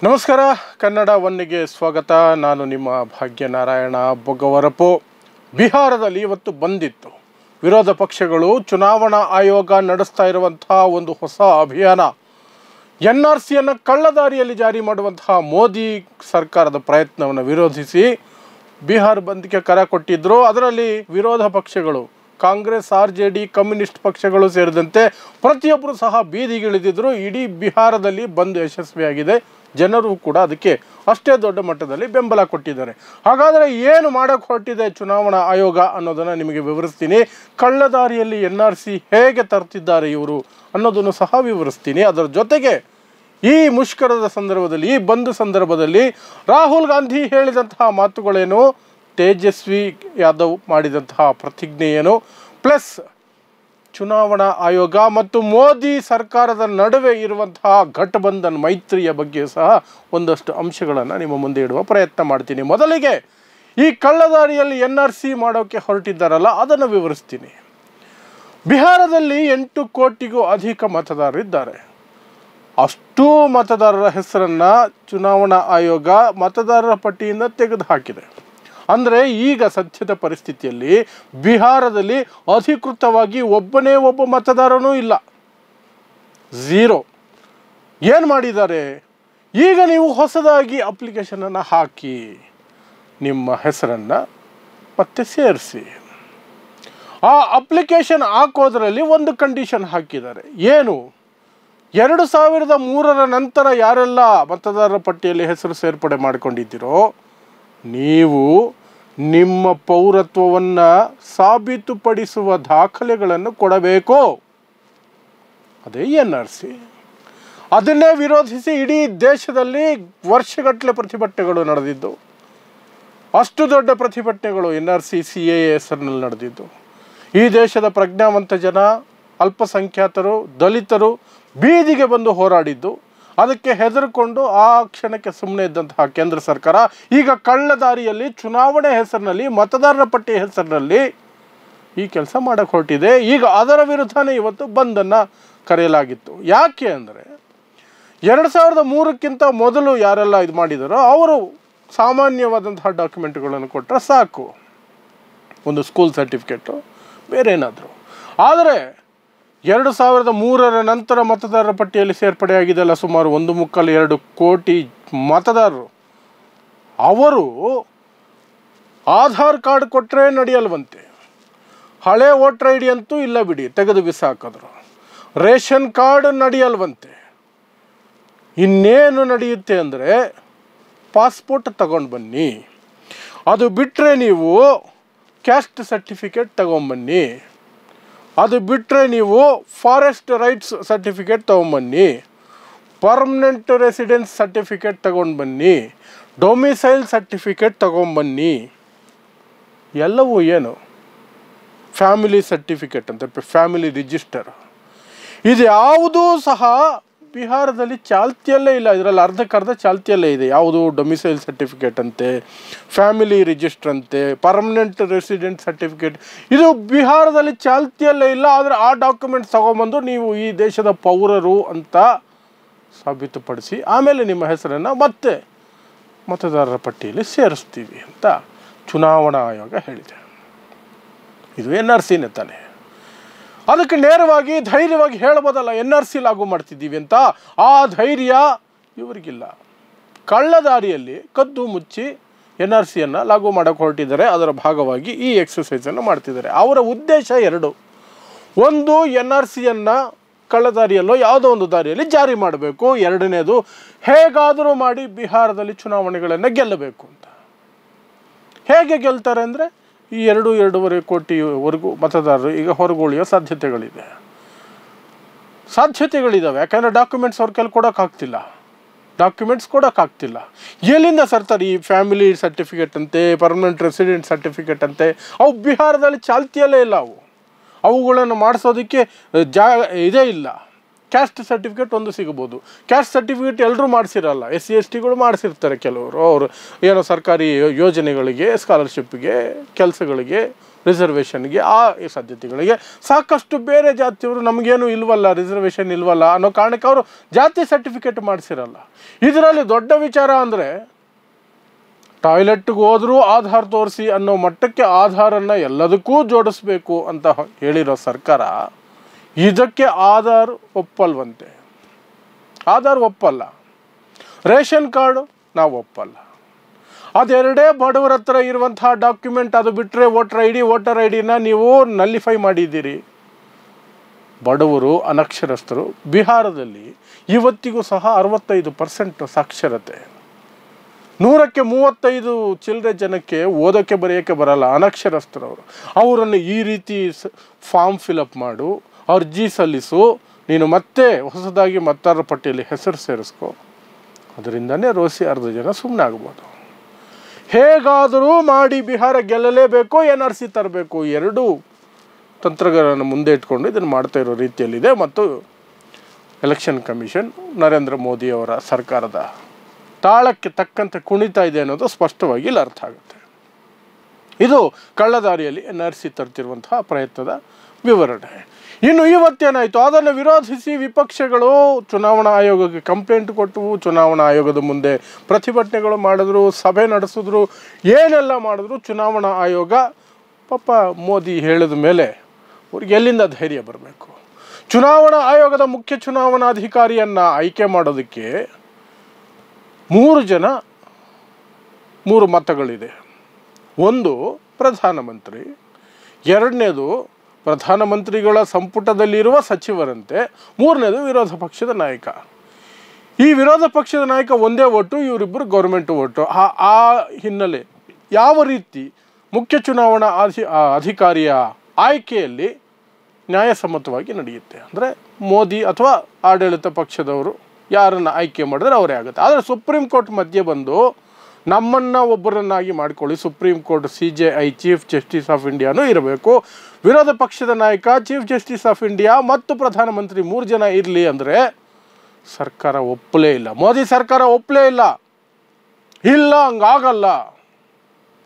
ನಮಸ್ಕಾರ, ಕನ್ನಡ ಒನ್ನಿಗೆ ಸ್ವಾಗತ. ನಾನು ನಿಮ್ಮ ಭಾಗ್ಯನಾರಾಯಣ ಬೊಗವರಪು. ಬಿಹಾರದಲ್ಲಿ ಇವತ್ತು ಬಂದಿತ್ತು. ವಿರೋಧ ಪಕ್ಷಗಳು ಚುನಾವಣಾ ಆಯೋಗ ನಡೆಸ್ತಾ ಇರುವಂತಹ ಒಂದು ಹೊಸ ಅಭಿಯಾನ, NRCಯನ್ನು ಕಳ್ಳದಾರಿಯಲ್ಲಿ ಜಾರಿ ಮಾಡುವಂತಹ ಮೋದಿ ಸರ್ಕಾರದ ಪ್ರಯತ್ನವನ್ನು ವಿರೋಧಿಸಿ ಬಿಹಾರ ಬಂದ್ಗೆ ಕರೆ ಕೊಟ್ಟಿದ್ದರು. ಅದರಲ್ಲಿ ವಿರೋಧ ಪಕ್ಷಗಳು ಕಾಂಗ್ರೆಸ್, RJD, ಕಮ್ಯುನಿಸ್ಟ್ ಪಕ್ಷಗಳು ಸೇರಿದಂತೆ ಪ್ರತಿಯೊಬ್ಬರು ಸಹ ಬೀದಿಗಿಳಿದಿದ್ದರು. ಇಡೀ ಬಿಹಾರದಲ್ಲಿ ಬಂದ್ ಯಶಸ್ವಿಯಾಗಿದೆ. ಜನರು ಕೂಡ ಅದಕ್ಕೆ ಅಷ್ಟೇ ದೊಡ್ಡ ಮಟ್ಟದಲ್ಲಿ ಬೆಂಬಲ ಕೊಟ್ಟಿದ್ದಾರೆ. ಹಾಗಾದರೆ ಏನು ಮಾಡೋಕ್ಕೆ ಹೊರಟಿದೆ ಚುನಾವಣಾ ಆಯೋಗ ಅನ್ನೋದನ್ನು ನಿಮಗೆ ವಿವರಿಸ್ತೀನಿ. ಕಳ್ಳದಾರಿಯಲ್ಲಿ NRC ಹೇಗೆ ತರ್ತಿದ್ದಾರೆ ಇವರು ಅನ್ನೋದನ್ನು ಸಹ ವಿವರಿಸ್ತೀನಿ. ಅದರ ಜೊತೆಗೆ ಈ ಮುಷ್ಕರದ ಸಂದರ್ಭದಲ್ಲಿ, ಈ ಬಂದ್ ಸಂದರ್ಭದಲ್ಲಿ ರಾಹುಲ್ ಗಾಂಧಿ ಹೇಳಿದಂತಹ ಮಾತುಗಳೇನು, ತೇಜಸ್ವಿ ಯಾದವ್ ಮಾಡಿದಂತಹ ಪ್ರತಿಜ್ಞೆ ಏನು, ಪ್ಲಸ್ ಚುನಾವಣಾ ಆಯೋಗ ಮತ್ತು ಮೋದಿ ಸರ್ಕಾರದ ನಡುವೆ ಇರುವಂತಹ ಘಟಬಂಧನ್ ಮೈತ್ರಿಯ ಬಗ್ಗೆ ಸಹ ಒಂದಷ್ಟು ಅಂಶಗಳನ್ನು ನಿಮ್ಮ ಮುಂದೆ ಇಡುವ ಪ್ರಯತ್ನ ಮಾಡ್ತೀನಿ. ಮೊದಲಿಗೆ ಈ ಕಳ್ಳದಾರಿಯಲ್ಲಿ NRC ಮಾಡೋಕ್ಕೆ ಹೊರಟಿದ್ದಾರಲ್ಲ ಅದನ್ನು ವಿವರಿಸ್ತೀನಿ. ಬಿಹಾರದಲ್ಲಿ 8 ಕೋಟಿಗೂ ಅಧಿಕ ಮತದಾರರಿದ್ದಾರೆ. ಅಷ್ಟೂ ಮತದಾರರ ಹೆಸರನ್ನು ಚುನಾವಣಾ ಆಯೋಗ ಮತದಾರರ ಪಟ್ಟಿಯಿಂದ ತೆಗೆದುಹಾಕಿದೆ. ಅಂದರೆ ಈಗ ಸದ್ಯದ ಪರಿಸ್ಥಿತಿಯಲ್ಲಿ ಬಿಹಾರದಲ್ಲಿ ಅಧಿಕೃತವಾಗಿ ಒಬ್ಬನೇ ಒಬ್ಬ ಮತದಾರನೂ ಇಲ್ಲ, ಝೀರೋ. ಏನು ಮಾಡಿದ್ದಾರೆ, ಈಗ ನೀವು ಹೊಸದಾಗಿ ಅಪ್ಲಿಕೇಶನನ್ನು ಹಾಕಿ ನಿಮ್ಮ ಹೆಸರನ್ನು ಮತ್ತೆ ಸೇರಿಸಿ. ಆ ಅಪ್ಲಿಕೇಶನ್ ಹಾಕೋದ್ರಲ್ಲಿ ಒಂದು ಕಂಡೀಷನ್ ಹಾಕಿದ್ದಾರೆ. ಏನು, 2003 ನಂತರ ಯಾರೆಲ್ಲ ಮತದಾರರ ಪಟ್ಟಿಯಲ್ಲಿ ಹೆಸರು ಸೇರ್ಪಡೆ ಮಾಡಿಕೊಂಡಿದ್ದೀರೋ ನೀವು ನಿಮ್ಮ ಪೌರತ್ವವನ್ನು ಸಾಬೀತುಪಡಿಸುವ ದಾಖಲೆಗಳನ್ನು ಕೊಡಬೇಕು. ಅದೇ NRC. ಅದನ್ನೇ ವಿರೋಧಿಸಿ ಇಡೀ ದೇಶದಲ್ಲಿ ವರ್ಷಗಟ್ಟಲೆ ಪ್ರತಿಭಟನೆಗಳು ನಡೆದಿದ್ದು. ಅಷ್ಟು ದೊಡ್ಡ ಪ್ರತಿಭಟನೆಗಳು NRC CAA ಹೆಸರಿನಲ್ಲಿ ನಡೆದಿದ್ದು. ಈ ದೇಶದ ಪ್ರಜ್ಞಾವಂತ ಜನ, ಅಲ್ಪಸಂಖ್ಯಾತರು, ದಲಿತರು ಬೀದಿಗೆ ಬಂದು ಹೋರಾಡಿದ್ದು. ಅದಕ್ಕೆ ಹೆದರಿಕೊಂಡು ಆ ಕ್ಷಣಕ್ಕೆ ಸುಮ್ಮನೆ ಇದ್ದಂತಹ ಕೇಂದ್ರ ಸರ್ಕಾರ ಈಗ ಕಳ್ಳದಾರಿಯಲ್ಲಿ ಚುನಾವಣೆ ಹೆಸರಿನಲ್ಲಿ, ಮತದಾರರ ಪಟ್ಟಿ ಹೆಸರಿನಲ್ಲಿ ಈ ಕೆಲಸ ಮಾಡೋಕ್ಕೆ ಹೊರಟಿದೆ. ಈಗ ಅದರ ವಿರುದ್ಧನೇ ಇವತ್ತು ಬಂದನ್ನು ಕರೆಯಲಾಗಿತ್ತು. ಯಾಕೆ ಅಂದರೆ 2003ಕ್ಕಿಂತ ಮೊದಲು ಯಾರೆಲ್ಲ ಇದು ಮಾಡಿದಾರೋ ಅವರು ಸಾಮಾನ್ಯವಾದಂತಹ ಡಾಕ್ಯುಮೆಂಟ್ಗಳನ್ನು ಕೊಟ್ಟರೆ ಸಾಕು, ಒಂದು ಸ್ಕೂಲ್ ಸರ್ಟಿಫಿಕೇಟು, ಬೇರೆ ಏನಾದರೂ. ಆದರೆ 2003 ನಂತರ ಮತದಾರರ ಪಟ್ಟಿಯಲ್ಲಿ ಸೇರ್ಪಡೆಯಾಗಿದೆಯಲ್ಲ ಸುಮಾರು 1.25 ಕೋಟಿ ಮತದಾರರು, ಅವರು ಆಧಾರ್ ಕಾರ್ಡ್ ಕೊಟ್ಟರೆ ನಡೆಯಲ್ವಂತೆ. ಹಳೆ ವೋಟರ್ ID ಅಂತೂ ಇಲ್ಲ ಬಿಡಿ, ತೆಗೆದು ಬಿಸಾಕಿದ್ರು. Ration card ನಡೆಯಲ್ವಂತೆ. ಇನ್ನೇನು ನಡೆಯುತ್ತೆ ಅಂದರೆ ಪಾಸ್ಪೋರ್ಟ್ ತಗೊಂಡು ಬನ್ನಿ, ಅದು ಬಿಟ್ಟರೆ ನೀವು ಕ್ಯಾಸ್ಟ್ ಸರ್ಟಿಫಿಕೇಟ್ ತಗೊಂಬನ್ನಿ, ಅದು ಬಿಟ್ಟರೆ ನೀವು ಫಾರೆಸ್ಟ್ ರೈಟ್ಸ್ ಸರ್ಟಿಫಿಕೇಟ್ ತೊಗೊಂಬನ್ನಿ, ಪರ್ಮನೆಂಟ್ ರೆಸಿಡೆನ್ಸ್ ಸರ್ಟಿಫಿಕೇಟ್ ತಗೊಂಡು ಬನ್ನಿ, ಡೊಮಿಸೈಲ್ ಸರ್ಟಿಫಿಕೇಟ್ ತಗೊಂಬನ್ನಿ. ಎಲ್ಲವೂ ಏನು, ಫ್ಯಾಮಿಲಿ ಸರ್ಟಿಫಿಕೇಟ್ ಅಂತ, ಫ್ಯಾಮಿಲಿ ರಿಜಿಸ್ಟರ್, ಇದು ಯಾವುದೂ ಸಹ ಬಿಹಾರದಲ್ಲಿ ಚಾಲ್ತಿಯಲ್ಲೇ ಇಲ್ಲ. ಇದರಲ್ಲಿ ಅರ್ಧಕ್ಕರ್ಧ ಚಾಲ್ತಿಯಲ್ಲೇ ಇದೆ. ಯಾವುದು ಡೊಮಿಸೈಲ್ ಸರ್ಟಿಫಿಕೇಟ್ ಅಂತೆ, ಫ್ಯಾಮಿಲಿ ರಿಜಿಸ್ಟರ್ ಅಂತೆ, ಪರ್ಮನೆಂಟ್ ರೆಸಿಡೆಂಟ್ ಸರ್ಟಿಫಿಕೇಟ್, ಇದು ಬಿಹಾರದಲ್ಲಿ ಚಾಲ್ತಿಯಲ್ಲೇ ಇಲ್ಲ. ಆದರೆ ಆ ಡಾಕ್ಯುಮೆಂಟ್ಸ್ ತಗೊಂಬಂದು ನೀವು ಈ ದೇಶದ ಪೌರರು ಅಂತ ಸಾಬೀತುಪಡಿಸಿ ಆಮೇಲೆ ನಿಮ್ಮ ಹೆಸರನ್ನು ಮತ್ತೆ ಮತದಾರರ ಪಟ್ಟಿಯಲ್ಲಿ ಸೇರಿಸ್ತೀವಿ ಅಂತ ಚುನಾವಣಾ ಆಯೋಗ ಹೇಳಿದೆ. ಇದು NRCನೇ ತಾನೆ. ಅದಕ್ಕೆ ನೇರವಾಗಿ ಧೈರ್ಯವಾಗಿ ಹೇಳ್ಬೋದಲ್ಲ NRC ಲಾಗು ಮಾಡ್ತಿದ್ದೀವಿ ಅಂತ. ಆ ಧೈರ್ಯ ಇವರಿಗಿಲ್ಲ. ಕಳ್ಳದಾರಿಯಲ್ಲಿ ಕದ್ದು ಮುಚ್ಚಿ NRCಯನ್ನು ಲಾಗು ಮಾಡೋಕ್ಕೆ ಹೊರಟಿದ್ದಾರೆ. ಅದರ ಭಾಗವಾಗಿ ಈ ಎಕ್ಸಸೈಸನ್ನು ಮಾಡ್ತಿದ್ದಾರೆ. ಅವರ ಉದ್ದೇಶ ಎರಡು. ಒಂದು, NRCಯನ್ನು ಕಳ್ಳದಾರಿಯಲ್ಲೋ ಯಾವುದೋ ಒಂದು ದಾರಿಯಲ್ಲಿ ಜಾರಿ ಮಾಡಬೇಕು. ಎರಡನೇದು, ಹೇಗಾದರೂ ಮಾಡಿ ಬಿಹಾರದಲ್ಲಿ ಚುನಾವಣೆಗಳನ್ನು ಗೆಲ್ಲಬೇಕು ಅಂತ. ಹೇಗೆ ಗೆಲ್ತಾರೆ ಅಂದರೆ ಈ 2.5 ಕೋಟಿವರೆಗೂ ಮತದಾರರು ಈಗ ಹೊರಗುಳಿಯೋ ಸಾಧ್ಯತೆಗಳಿದ್ದಾವೆ. ಯಾಕಂದರೆ ಡಾಕ್ಯುಮೆಂಟ್ಸ್ ಅವ್ರ ಕೈಲಿ ಕೊಡೋಕ್ಕಾಗ್ತಿಲ್ಲ. ಎಲ್ಲಿಂದ ಸರ್ತಾರೆ ಈ ಫ್ಯಾಮಿಲಿ ಸರ್ಟಿಫಿಕೇಟ್ ಅಂತೆ, ಪರ್ಮನೆಂಟ್ ರೆಸಿಡೆಂಟ್ ಸರ್ಟಿಫಿಕೇಟ್ ಅಂತೆ, ಅವು ಬಿಹಾರದಲ್ಲಿ ಚಾಲ್ತಿಯಲ್ಲೇ ಇಲ್ಲ. ಅವುಗಳನ್ನು ಮಾಡಿಸೋದಕ್ಕೆ ಇದೇ ಇಲ್ಲ. ಕ್ಯಾಸ್ಟ್ ಸರ್ಟಿಫಿಕೇಟ್ ಒಂದು ಸಿಗ್ಬೋದು. ಕ್ಯಾಸ್ಟ್ ಸರ್ಟಿಫಿಕೇಟ್ ಎಲ್ಲರೂ ಮಾಡಿಸಿರಲ್ಲ, SC STಗಳು ಮಾಡಿಸಿರ್ತಾರೆ ಕೆಲವರು. ಅವರು ಏನೋ ಸರ್ಕಾರಿ ಯೋಜನೆಗಳಿಗೆ, ಸ್ಕಾಲರ್ಶಿಪ್ಗೆ, ಕೆಲಸಗಳಿಗೆ, ರಿಸರ್ವೇಷನ್ಗೆ, ಆ ಸಾಧ್ಯತೆಗಳಿಗೆ ಸಾಕಷ್ಟು ಬೇರೆ ಜಾತಿಯವರು ನಮಗೇನು ಇಲ್ವಲ್ಲ, ರಿಸರ್ವೇಷನ್ ಇಲ್ವಲ್ಲ ಅನ್ನೋ ಕಾರಣಕ್ಕೆ ಅವರು ಜಾತಿ ಸರ್ಟಿಫಿಕೇಟ್ ಮಾಡಿಸಿರಲ್ಲ. ಇದರಲ್ಲಿ ದೊಡ್ಡ ವಿಚಾರ ಅಂದರೆ ಟಾಯ್ಲೆಟ್ಗೆ ಹೋದರೂ ಆಧಾರ್ ತೋರಿಸಿ ಅನ್ನೋ ಮಟ್ಟಕ್ಕೆ ಆಧಾರನ್ನು ಎಲ್ಲದಕ್ಕೂ ಜೋಡಿಸ್ಬೇಕು ಅಂತ ಹೇಳಿರೋ ಸರ್ಕಾರ ಇದಕ್ಕೆ ಆಧಾರ್ ಒಪ್ಪಲ್ವಂತೆ. ಆಧಾರ್ ಒಪ್ಪಲ್ಲ, ರೇಷನ್ ಕಾರ್ಡು ನಾವು ಒಪ್ಪಲ್ಲ. ಅದೆರಡೇ ಬಡವರ ಹತ್ರ ಇರುವಂತಹ ಡಾಕ್ಯುಮೆಂಟ್. ಅದು ಬಿಟ್ಟರೆ ವೋಟರ್ ಐ ಡಿನ ನೀವು ನಲ್ಲಿಫೈ ಮಾಡಿದ್ದೀರಿ. ಬಡವರು, ಅನಕ್ಷರಸ್ಥರು ಬಿಹಾರದಲ್ಲಿ ಇವತ್ತಿಗೂ ಸಹ 65% ಸಾಕ್ಷರತೆ. 100ಕ್ಕೆ 35 ಚಿಲ್ಲರೆ ಜನಕ್ಕೆ ಓದೋಕ್ಕೆ ಬರೆಯೋಕ್ಕೆ ಬರಲ್ಲ, ಅನಕ್ಷರಸ್ಥರವರು. ಅವರನ್ನು ಈ ರೀತಿ ಫಾರ್ಮ್ ಫಿಲಪ್ ಮಾಡು, ಅರ್ಜಿ ಸಲ್ಲಿಸು, ನೀನು ಮತ್ತೆ ಹೊಸದಾಗಿ ಮತದಾರರ ಪಟ್ಟಿಯಲ್ಲಿ ಹೆಸರು ಸೇರಿಸ್ಕೊ. ಅದರಿಂದನೇ ರೋಸಿ ಅರ್ಧ ಜನ ಸುಮ್ಮನೆ ಆಗ್ಬೋದು. ಹೇಗಾದರೂ ಮಾಡಿ ಬಿಹಾರ ಗೆಲ್ಲಲೇಬೇಕು, NRC ತರಬೇಕು. ಎರಡೂ ತಂತ್ರಗಳನ್ನು ಮುಂದೆ ಇಟ್ಕೊಂಡು ಇದನ್ನು ಮಾಡ್ತಾ ಇರೋ ರೀತಿಯಲ್ಲಿದೆ. ಮತ್ತು ಎಲೆಕ್ಷನ್ ಕಮಿಷನ್ ನರೇಂದ್ರ ಮೋದಿಯವರ ಸರ್ಕಾರದ ತಾಳಕ್ಕೆ ತಕ್ಕಂತೆ ಕುಣಿತಾ ಇದೆ ಅನ್ನೋದು ಸ್ಪಷ್ಟವಾಗಿ ಇಲ್ಲಿ ಅರ್ಥ ಆಗುತ್ತೆ. ಇದು ಕಳ್ಳದಾರಿಯಲ್ಲಿ NRC ತರ್ತಿರುವಂತಹ ಪ್ರಯತ್ನದ ವಿವರಣೆ. ಇನ್ನು ಇವತ್ತೇನಾಯಿತು, ಅದನ್ನು ವಿರೋಧಿಸಿ ವಿಪಕ್ಷಗಳು ಚುನಾವಣಾ ಆಯೋಗಕ್ಕೆ ಕಂಪ್ಲೇಂಟ್ ಕೊಟ್ಟವು. ಚುನಾವಣಾ ಆಯೋಗದ ಮುಂದೆ ಪ್ರತಿಭಟನೆಗಳು ಮಾಡಿದ್ರು, ಸಭೆ ನಡೆಸಿದ್ರು, ಏನೆಲ್ಲ ಮಾಡಿದ್ರು. ಚುನಾವಣಾ ಆಯೋಗ ಪಾಪ ಮೋದಿ ಹೇಳಿದ ಮೇಲೆ ಅವ್ರಿಗೆ ಎಲ್ಲಿಂದ ಧೈರ್ಯ ಬರಬೇಕು? ಚುನಾವಣಾ ಆಯೋಗದ ಮುಖ್ಯ ಚುನಾವಣಾಧಿಕಾರಿಯನ್ನು ಆಯ್ಕೆ ಮಾಡೋದಕ್ಕೆ 3 ಮತಗಳಿದೆ. ಒಂದು ಪ್ರಧಾನಮಂತ್ರಿ, ಎರಡನೇದು ಪ್ರಧಾನಮಂತ್ರಿಗಳ ಸಂಪುಟದಲ್ಲಿರುವ ಸಚಿವರಂತೆ, ಮೂರನೇದು ವಿರೋಧ ಪಕ್ಷದ ನಾಯಕ. ಈ ವಿರೋಧ ಪಕ್ಷದ ನಾಯಕ ಒಂದೇ ಓಟು, ಇವರಿಬ್ಬರು ಗೌರ್ಮೆಂಟ್ ಓಟು. ಆ ಹಿನ್ನೆಲೆ ಯಾವ ರೀತಿ ಮುಖ್ಯ ಚುನಾವಣಾ ಅಧಿಕಾರಿಯ ಆಯ್ಕೆಯಲ್ಲಿ ನ್ಯಾಯಸಮ್ಮತವಾಗಿ ನಡೆಯುತ್ತೆ ಅಂದರೆ ಮೋದಿ ಅಥವಾ ಆಡಳಿತ ಪಕ್ಷದವರು ಯಾರನ್ನು ಆಯ್ಕೆ ಮಾಡಿದ್ರೆ ಅವರೇ ಆಗುತ್ತೆ. ಆದರೆ ಸುಪ್ರೀಂ ಕೋರ್ಟ್ ಮಧ್ಯೆ ಬಂದು ನಮ್ಮನ್ನು ಒಬ್ಬರನ್ನಾಗಿ ಮಾಡಿಕೊಳ್ಳಿ, supreme court CJI chief justice of ಇಂಡಿಯಾನೂ ಇರಬೇಕು, ವಿರೋಧ ಪಕ್ಷದ ನಾಯಕ ಚೀಫ್ ಜಸ್ಟಿಸ್ ಆಫ್ ಇಂಡಿಯಾ ಮತ್ತು ಪ್ರಧಾನಮಂತ್ರಿ 3 ಜನ ಇರಲಿ ಅಂದರೆ ಸರ್ಕಾರ ಒಪ್ಪಲೇ ಇಲ್ಲ. ಮೋದಿ ಸರ್ಕಾರ ಒಪ್ಪಲೇ ಇಲ್ಲ. ಹಂಗಾಗಲ್ಲ.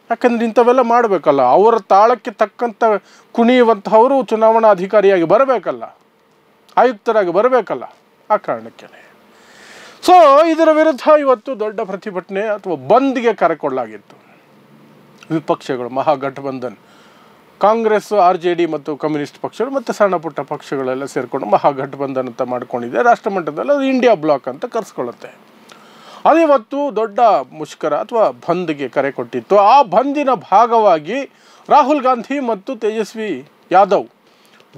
ಯಾಕಂದ್ರೆ ಇಂಥವೆಲ್ಲ ಮಾಡಬೇಕಲ್ಲ, ಅವರ ತಾಳಕ್ಕೆ ತಕ್ಕಂಥ ಕುಣಿಯುವಂತಹವರು ಚುನಾವಣಾ ಅಧಿಕಾರಿಯಾಗಿ ಬರಬೇಕಲ್ಲ, ಆಯುಕ್ತರಾಗಿ ಬರಬೇಕಲ್ಲ. ಆ ಕಾರಣಕ್ಕೆ ಸೊ ಇದರ ವಿರುದ್ಧ ಇವತ್ತು ದೊಡ್ಡ ಪ್ರತಿಭಟನೆ ಅಥವಾ ಬಂದ್ಗೆ ಕರೆ ಕೊಡಲಾಗಿತ್ತು. ವಿಪಕ್ಷಗಳು, ಮಹಾಗಠಬಂಧನ್, ಕಾಂಗ್ರೆಸ್, RJD ಮತ್ತು ಕಮ್ಯುನಿಸ್ಟ್ ಪಕ್ಷಗಳು ಮತ್ತು ಸಣ್ಣ ಪುಟ್ಟ ಪಕ್ಷಗಳೆಲ್ಲ ಸೇರಿಕೊಂಡು ಮಹಾಗಠಬಂಧನ್ ಅಂತ ಮಾಡ್ಕೊಂಡಿದೆ. ರಾಷ್ಟ್ರಮಟ್ಟದಲ್ಲಿ ಅದು ಇಂಡಿಯಾ ಬ್ಲಾಕ್ ಅಂತ ಕರೆಸ್ಕೊಳ್ಳುತ್ತೆ. ಅದಿವತ್ತು ದೊಡ್ಡ ಮುಷ್ಕರ ಅಥವಾ ಬಂದ್ಗೆ ಕರೆ ಕೊಟ್ಟಿತ್ತು. ಆ ಬಂದಿನ ಭಾಗವಾಗಿ ರಾಹುಲ್ ಗಾಂಧಿ ಮತ್ತು ತೇಜಸ್ವಿ ಯಾದವ್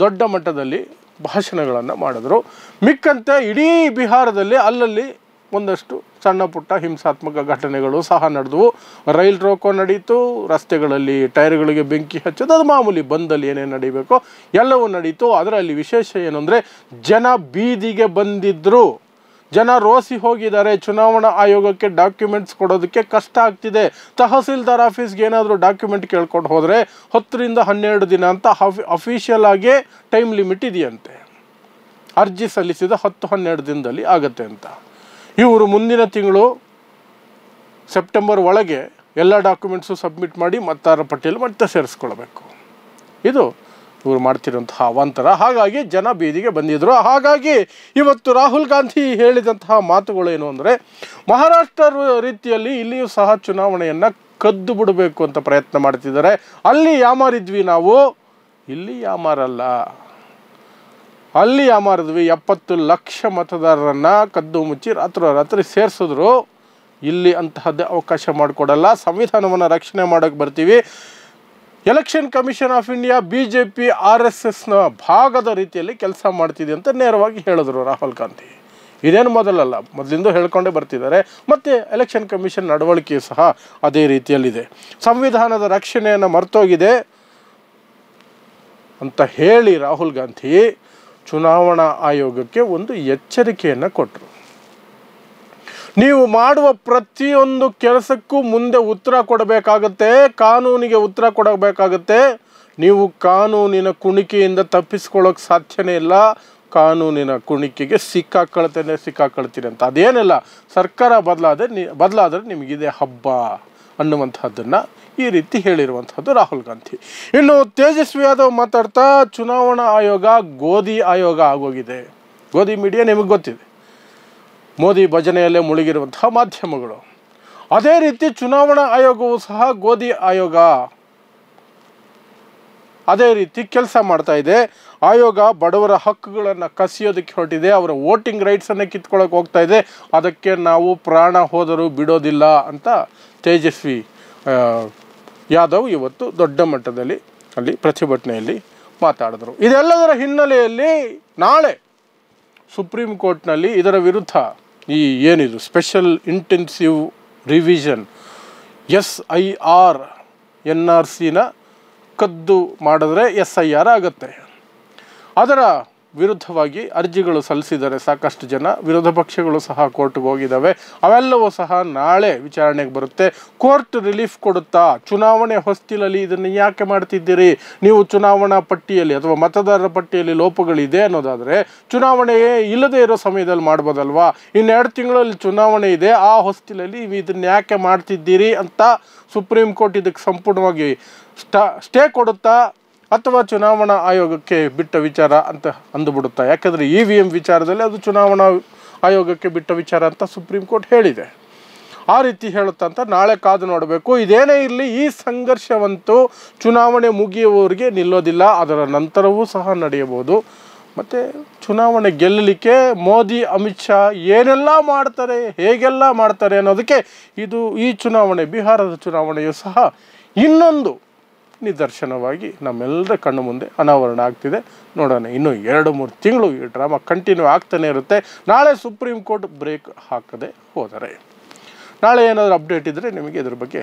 ದೊಡ್ಡ ಮಟ್ಟದಲ್ಲಿ ಭಾಷಣಗಳನ್ನು ಮಾಡಿದ್ರು. ಮಿಕ್ಕಂತೆ ಇಡೀ ಬಿಹಾರದಲ್ಲಿ ಅಲ್ಲಲ್ಲಿ ಒಂದಷ್ಟು ಸಣ್ಣ ಪುಟ್ಟ ಹಿಂಸಾತ್ಮಕ ಘಟನೆಗಳು ಸಹ ನಡೆದವು. ರೈಲ್ ರೋಕೋ ನಡೀತು, ರಸ್ತೆಗಳಲ್ಲಿ ಟೈರ್ಗಳಿಗೆ ಬೆಂಕಿ ಹಚ್ಚೋದು, ಅದು ಮಾಮೂಲಿ ಬಂದಲ್ಲಿ ಏನೇನು ನಡೀಬೇಕೋ ಎಲ್ಲವೂ ನಡೀತು. ಅದರಲ್ಲಿ ವಿಶೇಷ ಏನು ಅಂದರೆ ಜನ ಬೀದಿಗೆ ಬಂದಿದ್ದರು, ಜನ ರೋಸಿ ಹೋಗಿದ್ದಾರೆ. ಚುನಾವಣಾ ಆಯೋಗಕ್ಕೆ ಡಾಕ್ಯುಮೆಂಟ್ಸ್ ಕೊಡೋದಕ್ಕೆ ಕಷ್ಟ ಆಗ್ತಿದೆ. ತಹಸೀಲ್ದಾರ್ ಆಫೀಸ್ಗೆ ಏನಾದರೂ ಡಾಕ್ಯುಮೆಂಟ್ ಕೇಳ್ಕೊಂಡು ಹೋದರೆ 10 ರಿಂದ 12 ದಿನ ಅಂತ ಅಫಿಷಿಯಲ್ ಆಗಿ ಟೈಮ್ ಲಿಮಿಟ್ ಇದೆಯಂತೆ. ಅರ್ಜಿ ಸಲ್ಲಿಸಿದ 10-12 ದಿನದಲ್ಲಿ ಆಗುತ್ತೆ ಅಂತ. ಇವರು ಮುಂದಿನ ತಿಂಗಳು ಸೆಪ್ಟೆಂಬರ್ ಒಳಗೆ ಎಲ್ಲ ಡಾಕ್ಯುಮೆಂಟ್ಸು ಸಬ್ಮಿಟ್ ಮಾಡಿ ಮತದಾರರ ಪಟ್ಟಿಯಲ್ಲಿ ಮತ್ತೆ ಸೇರಿಸ್ಕೊಳ್ಬೇಕು. ಇದು ಇವರು ಮಾಡ್ತಿರೋಂತಹ ಅವಾಂತರ. ಹಾಗಾಗಿ ಜನ ಬೀದಿಗೆ ಬಂದಿದ್ದರು. ಹಾಗಾಗಿ ಇವತ್ತು ರಾಹುಲ್ ಗಾಂಧಿ ಹೇಳಿದಂತಹ ಮಾತುಗಳೇನು ಅಂದರೆ, ಮಹಾರಾಷ್ಟ್ರ ರೀತಿಯಲ್ಲಿ ಇಲ್ಲಿಯೂ ಸಹ ಚುನಾವಣೆಯನ್ನು ಕದ್ದು ಬಿಡಬೇಕು ಅಂತ ಪ್ರಯತ್ನ ಮಾಡ್ತಿದ್ದಾರೆ. ಅಲ್ಲಿ ಯಾಮಾರಿದ್ವಿ ನಾವು, ಇಲ್ಲಿ ಯಾಮಾರಲ್ಲ. ಅಲ್ಲಿ ಯಾಮಾರಿದ್ವಿ, 70 ಲಕ್ಷ ಮತದಾರರನ್ನು ಕದ್ದು ಮುಚ್ಚಿ ರಾತ್ರಿ ಸೇರಿಸಿದ್ರು. ಇಲ್ಲಿ ಅಂತಹದ್ದೇ ಅವಕಾಶ ಮಾಡಿಕೊಡಲ್ಲ. ಸಂವಿಧಾನವನ್ನು ರಕ್ಷಣೆ ಮಾಡೋಕ್ಕೆ ಬರ್ತೀವಿ. Election commission of India BJP RSSನ ಭಾಗದ ರೀತಿಯಲ್ಲಿ ಕೆಲಸ ಮಾಡ್ತಿದೆ ಅಂತ ನೇರವಾಗಿ ಹೇಳಿದ್ರು ರಾಹುಲ್ ಗಾಂಧಿ. ಇದೇನು ಮೊದಲಲ್ಲ, ಮೊದಲಿಂದ ಹೇಳ್ಕೊಂಡೇ ಬರ್ತಿದ್ದಾರೆ. ಮತ್ತು ಎಲೆಕ್ಷನ್ ಕಮಿಷನ್ ನಡವಳಿಕೆ ಸಹ ಅದೇ ರೀತಿಯಲ್ಲಿದೆ. ಸಂವಿಧಾನದ ರಕ್ಷಣೆಯನ್ನು ಮರ್ತೋಗಿದೆ ಅಂತ ಹೇಳಿ ರಾಹುಲ್ ಗಾಂಧಿ ಚುನಾವಣಾ ಆಯೋಗಕ್ಕೆ ಒಂದು ಎಚ್ಚರಿಕೆಯನ್ನು ಕೊಟ್ಟರು. ನೀವು ಮಾಡುವ ಪ್ರತಿಯೊಂದು ಕೆಲಸಕ್ಕೂ ಮುಂದೆ ಉತ್ತರ ಕೊಡಬೇಕಾಗತ್ತೆ, ಕಾನೂನಿಗೆ ಉತ್ತರ ಕೊಡಬೇಕಾಗತ್ತೆ. ನೀವು ಕಾನೂನಿನ ಕುಣಿಕೆಯಿಂದ ತಪ್ಪಿಸ್ಕೊಳ್ಳೋಕೆ ಸಾಧ್ಯನೇ ಇಲ್ಲ. ಕಾನೂನಿನ ಕುಣಿಕೆಗೆ ಸಿಕ್ಕಾಕೊಳ್ತೀನಿ ಅಂತ. ಅದೇನಿಲ್ಲ, ಸರ್ಕಾರ ಬದಲಾದರೆ ನಿಮಗಿದೆ ಹಬ್ಬ ಅನ್ನುವಂಥದ್ದನ್ನು ಈ ರೀತಿ ಹೇಳಿರುವಂಥದ್ದು ರಾಹುಲ್ ಗಾಂಧಿ. ಇನ್ನು ತೇಜಸ್ವಿ ಯಾದವ್ ಮಾತಾಡ್ತಾ ಚುನಾವಣಾ ಆಯೋಗ ಗೋಧಿ ಆಯೋಗ ಆಗೋಗಿದೆ. ಗೋಧಿ ಮೀಡಿಯಾ ನಿಮಗೆ ಗೊತ್ತಿದೆ, ಮೋದಿ ಭಜನೆಯಲ್ಲೇ ಮುಳುಗಿರುವಂತಹ ಮಾಧ್ಯಮಗಳು. ಅದೇ ರೀತಿ ಚುನಾವಣಾ ಆಯೋಗವು ಸಹ ಗೋಧಿ ಆಯೋಗ ಅದೇ ರೀತಿ ಕೆಲಸ ಮಾಡ್ತಾ ಇದೆ. ಆಯೋಗ ಬಡವರ ಹಕ್ಕುಗಳನ್ನು ಕಸಿಯೋದಕ್ಕೆ ಹೊರಟಿದೆ, ಅವರ ವೋಟಿಂಗ್ ರೈಟ್ಸನ್ನು ಕಿತ್ಕೊಳ್ಳೋಕೆ ಹೋಗ್ತಾ ಇದೆ. ಅದಕ್ಕೆ ನಾವು ಪ್ರಾಣ ಹೋದರೂ ಬಿಡೋದಿಲ್ಲ ಅಂತ ತೇಜಸ್ವಿ ಯಾದವ್ ಇವತ್ತು ದೊಡ್ಡ ಮಟ್ಟದಲ್ಲಿ ಅಲ್ಲಿ ಪ್ರತಿಭಟನೆಯಲ್ಲಿ ಮಾತಾಡಿದರು. ಇದೆಲ್ಲದರ ಹಿನ್ನೆಲೆಯಲ್ಲಿ ನಾಳೆ ಸುಪ್ರೀಂ ಕೋರ್ಟ್ನಲ್ಲಿ ಇದರ ವಿರುದ್ಧ ಈ ಏನಿದು ಸ್ಪೆಷಲ್ ಇಂಟೆನ್ಸಿವ್ ರಿವಿಷನ್ SIR NRCನ ಕದ್ದು ಮಾಡಿದ್ರೆ SIR ಆಗುತ್ತೆ. ಅದರ ವಿರುದ್ಧವಾಗಿ ಅರ್ಜಿಗಳು ಸಲ್ಲಿಸಿದ್ದಾರೆ ಸಾಕಷ್ಟು ಜನ. ವಿರೋಧ ಪಕ್ಷಗಳು ಸಹ ಕೋರ್ಟ್ಗೆ ಹೋಗಿದ್ದಾವೆ. ಅವೆಲ್ಲವೂ ಸಹ ನಾಳೆ ವಿಚಾರಣೆಗೆ ಬರುತ್ತೆ. ಕೋರ್ಟ್ ರಿಲೀಫ್ ಕೊಡುತ್ತಾ, ಚುನಾವಣೆ ಹೊಸ್ತಿಲಲ್ಲಿ ಇದನ್ನು ಯಾಕೆ ಮಾಡ್ತಿದ್ದೀರಿ, ನೀವು ಚುನಾವಣಾ ಪಟ್ಟಿಯಲ್ಲಿ ಅಥವಾ ಮತದಾರರ ಪಟ್ಟಿಯಲ್ಲಿ ಲೋಪಗಳಿದೆ ಅನ್ನೋದಾದರೆ ಚುನಾವಣೆಯೇ ಇಲ್ಲದೇ ಇರೋ ಸಮಯದಲ್ಲಿ ಮಾಡ್ಬೋದಲ್ವಾ, 2 ತಿಂಗಳಲ್ಲಿ ಚುನಾವಣೆ ಇದೆ, ಆ ಹೊಸ್ತಿಲಲ್ಲಿ ಇದನ್ನು ಯಾಕೆ ಮಾಡ್ತಿದ್ದೀರಿ ಅಂತ ಸುಪ್ರೀಂ ಕೋರ್ಟ್ ಇದಕ್ಕೆ ಸಂಪೂರ್ಣವಾಗಿ ಸ್ಟೇ ಕೊಡುತ್ತಾ ಅಥವಾ ಚುನಾವಣಾ ಆಯೋಗಕ್ಕೆ ಬಿಟ್ಟ ವಿಚಾರ ಅಂತ ಅಂದುಬಿಡುತ್ತಾ. ಯಾಕಂದರೆ EVM ವಿಚಾರದಲ್ಲಿ ಅದು ಚುನಾವಣಾ ಆಯೋಗಕ್ಕೆ ಬಿಟ್ಟ ವಿಚಾರ ಅಂತ ಸುಪ್ರೀಂ ಕೋರ್ಟ್ ಹೇಳಿದೆ. ಆ ರೀತಿ ಹೇಳುತ್ತಾ ಅಂತ ನಾಳೆ ಕಾದು ನೋಡಬೇಕು. ಇದೇನೇ ಇರಲಿ, ಈ ಸಂಘರ್ಷವಂತೂ ಚುನಾವಣೆ ಮುಗಿಯುವವರೆಗೆ ನಿಲ್ಲೋದಿಲ್ಲ, ಅದರ ನಂತರವೂ ಸಹ ನಡೆಯಬಹುದು. ಮತ್ತು ಚುನಾವಣೆ ಗೆಲ್ಲಲಿಕ್ಕೆ ಮೋದಿ ಅಮಿತ್ ಶಾ ಏನೆಲ್ಲ ಮಾಡ್ತಾರೆ, ಹೇಗೆಲ್ಲ ಮಾಡ್ತಾರೆ ಅನ್ನೋದಕ್ಕೆ ಈ ಚುನಾವಣೆ, ಬಿಹಾರದ ಚುನಾವಣೆಯು ಸಹ ಇನ್ನೊಂದು ನಿದರ್ಶನವಾಗಿ ನಮ್ಮೆಲ್ಲರ ಕಣ್ಣು ಮುಂದೆ ಅನಾವರಣ ಆಗ್ತಿದೆ. ನೋಡೋಣ, ಇನ್ನೂ 2-3 ತಿಂಗಳು ಈ ಡ್ರಾಮಾ ಕಂಟಿನ್ಯೂ ಆಗ್ತಾನೆ ಇರುತ್ತೆ. ನಾಳೆ ಸುಪ್ರೀಂ ಕೋರ್ಟ್ ಬ್ರೇಕ್ ಹಾಕದೆ ಹೋದರೆ, ನಾಳೆ ಏನಾದರೂ ಅಪ್ಡೇಟ್ ಇದ್ದರೆ ನಿಮಗೆ ಇದ್ರ ಬಗ್ಗೆ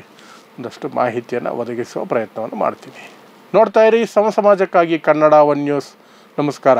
ಒಂದಷ್ಟು ಮಾಹಿತಿಯನ್ನು ಒದಗಿಸುವ ಪ್ರಯತ್ನವನ್ನು ಮಾಡ್ತೀನಿ. ನೋಡ್ತಾ ಇರಿ ಸಮಾಜಕ್ಕಾಗಿ ಕನ್ನಡ 1 ನ್ಯೂಸ್. ನಮಸ್ಕಾರ.